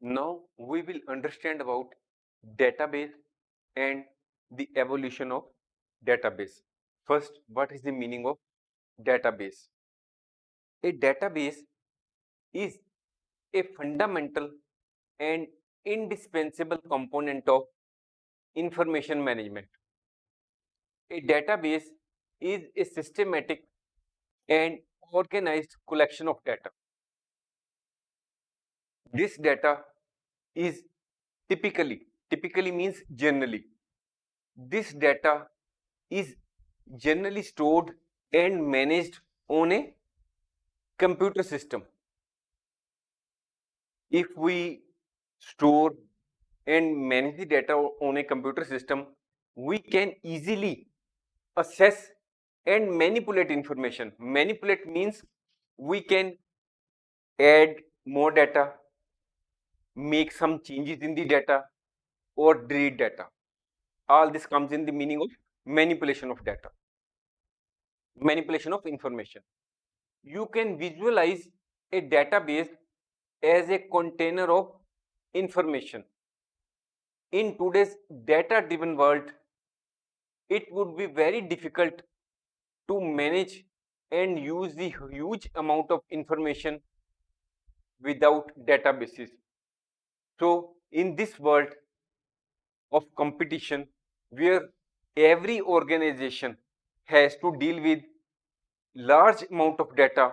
Now we will understand about database and the evolution of database. First, what is the meaning of database? A database is a fundamental and indispensable component of information management. A database is a systematic and organized collection of data. This data is typically means generally. This data is generally stored and managed on a computer system. If we store and manage the data on a computer system, we can easily assess and manipulate information. Manipulate means we can add more data, make some changes in the data, or delete data. All this comes in the meaning of manipulation of data, manipulation of information. You can visualize a database as a container of information. In today's data driven world, it would be very difficult to manage and use the huge amount of information without databases. So in this world of competition, where every organization has to deal with large amount of data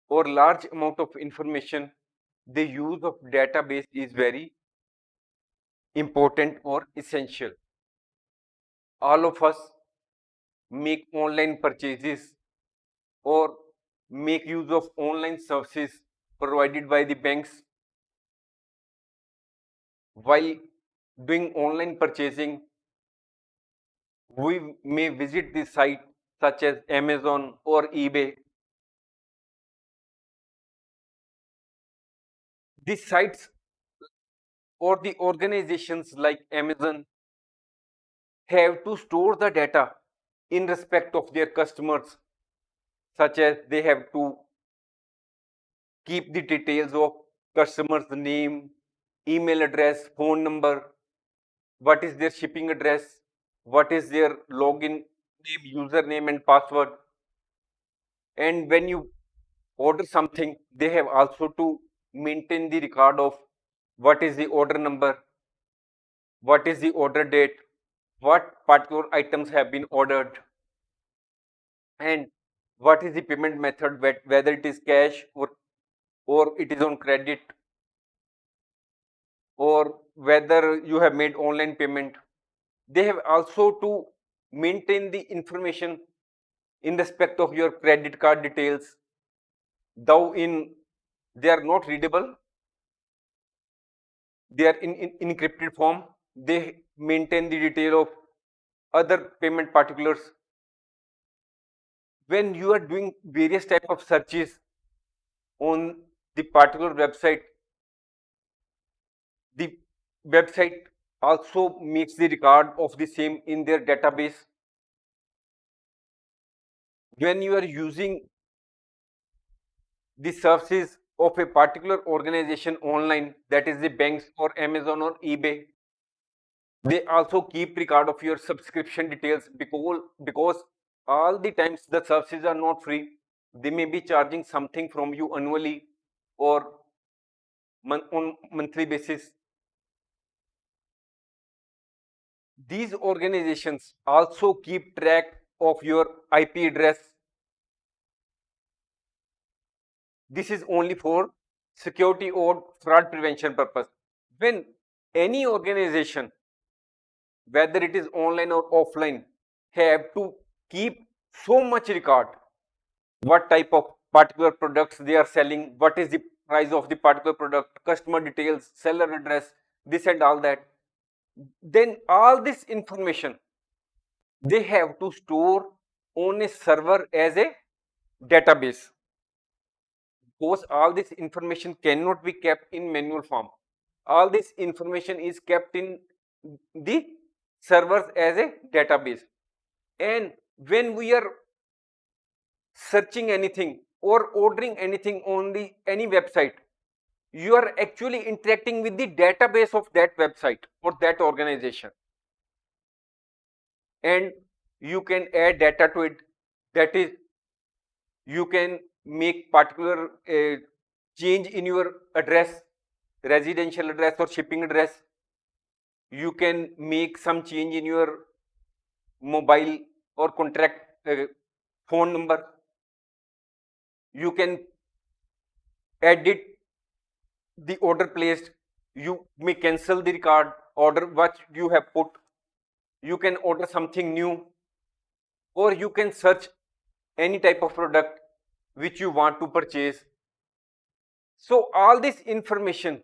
or large amount of information, the use of database is very important or essential. All of us make online purchases or make use of online services provided by the banks. While doing online purchasing, we may visit the site such as Amazon or eBay. These sites or the organizations like Amazon have to store the data in respect of their customers, such as they have to keep the details of customers' name, email address, phone number, what is their shipping address, what is their login name, username and password. And when you order something, they have also to maintain the record of what is the order number, what is the order date, what particular items have been ordered, and what is the payment method, whether it is cash or it is on credit, or whether you have made online payment. They have also to maintain the information in respect of your credit card details, though they are not readable, they are in encrypted form. They maintain the detail of other payment particulars. When you are doing various type of searches on the particular website, the website also makes the record of the same in their database. When you are using the services of a particular organization online, that is the banks or Amazon or eBay, they also keep record of your subscription details, because all the times the services are not free. They may be charging something from you annually or on monthly basis. These organizations also keep track of your IP address. This is only for security or fraud prevention purpose. When any organization, whether it is online or offline, have to keep so much record, what type of particular products they are selling, what is the price of the particular product, customer details, seller address, this and all that, then all this information they have to store on a server as a database, because all this information cannot be kept in manual form. All this information is kept in the servers as a database. And when we are searching anything or ordering anything on the any website, you are actually interacting with the database of that website or that organization, and you can add data to it. That is, you can make particular change in your address, residential address or shipping address. You can make some change in your mobile or contract phone number. You can edit the order placed. You may cancel the record order what you have put. You can order something new, or you can search any type of product which you want to purchase. So all this information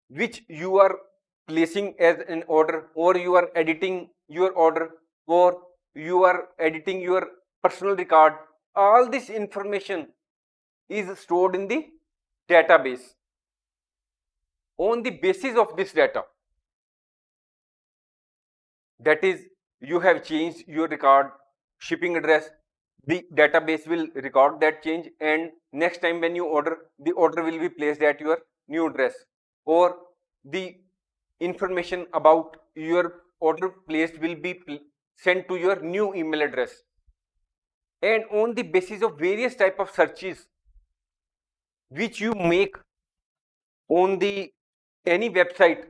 which you are placing as an order, or you are editing your order, or you are editing your personal record, all this information is stored in the database. On the basis of this data, that is, you have changed your record shipping address, the database will record that change, and next time when you order, the order will be placed at your new address, or the information about your order placed will be sent to your new email address. And on the basis of various type of searches which you make on the any website,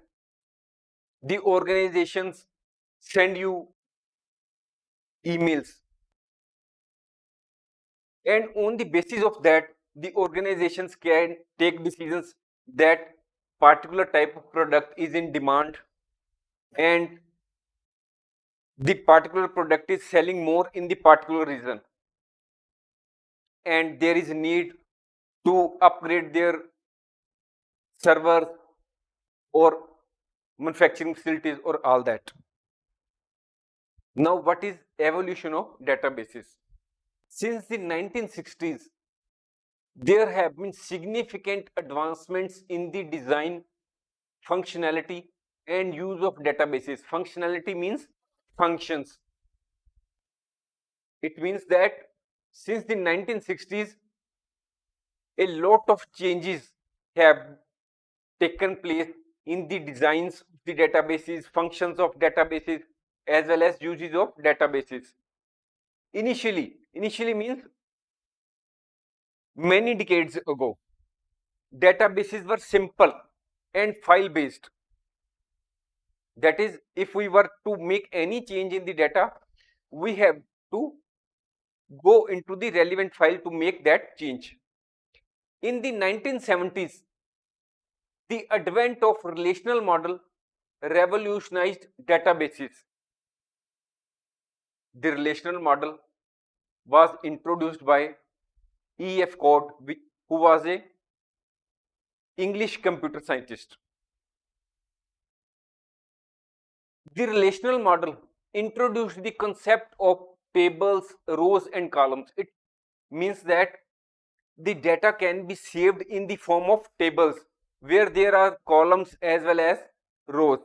the organizations send you emails, and on the basis of that, the organizations can take decisions that particular type of product is in demand, and the particular product is selling more in the particular region, and there is a need to upgrade their servers or manufacturing facilities or all that. Now, what is evolution of databases? Since the 1960s, there have been significant advancements in the design, functionality, and use of databases. Functionality means functions. It means that since the 1960s, a lot of changes have taken place in the designs of the databases, functions of databases, as well as uses of databases. Initially means many decades ago, databases were simple and file based. That is, if we were to make any change in the data, we have to go into the relevant file to make that change. In the 1970s, the advent of relational model revolutionized databases. The relational model was introduced by E.F. Codd, who was a English computer scientist. The relational model introduced the concept of tables, rows, and columns. It means that the data can be saved in the form of tables where there are columns as well as rows.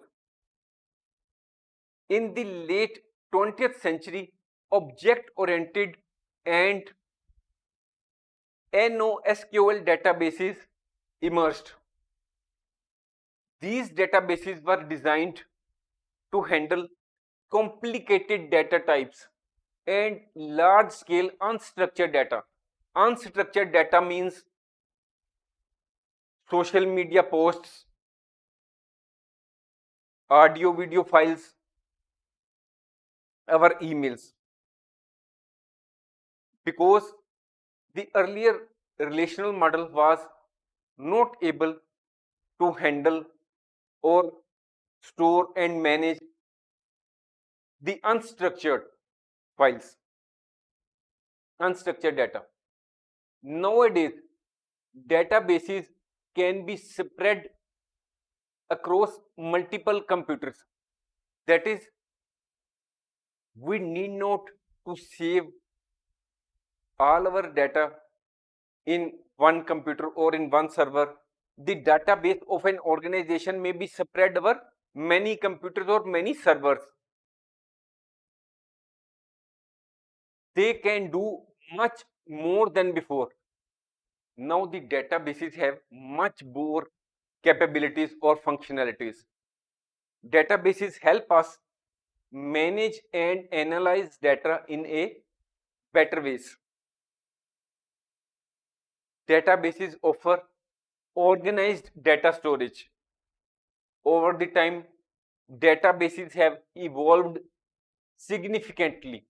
In the late 20th century, object-oriented and NoSQL databases emerged. These databases were designed to handle complicated data types and large-scale unstructured data. Unstructured data means social media posts, audio, video files, our emails. Because the earlier relational model was not able to handle or store and manage the unstructured files, unstructured data. Nowadays, databases can be spread across multiple computers. That is, we need not to save all our data in one computer or in one server. The database of an organization may be spread over many computers or many servers. They can do much more than before. Now the databases have much more capabilities or functionalities. Databases help us manage and analyze data in a better ways. Databases offer organized data storage. Over the time, databases have evolved significantly,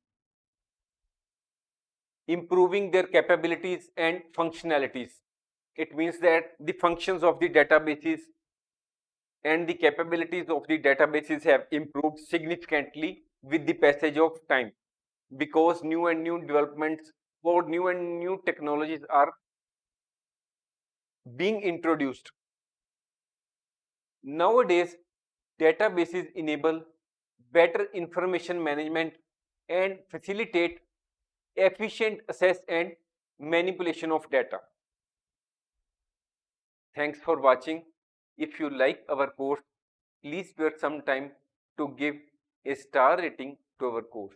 improving their capabilities and functionalities. It means that the functions of the databases and the capabilities of the databases have improved significantly with the passage of time, because new and new developments or new and new technologies are being introduced. Nowadays, databases enable better information management and facilitate efficient access and manipulation of data. Thanks for watching. If you like our course, please spare some time to give a star rating to our course.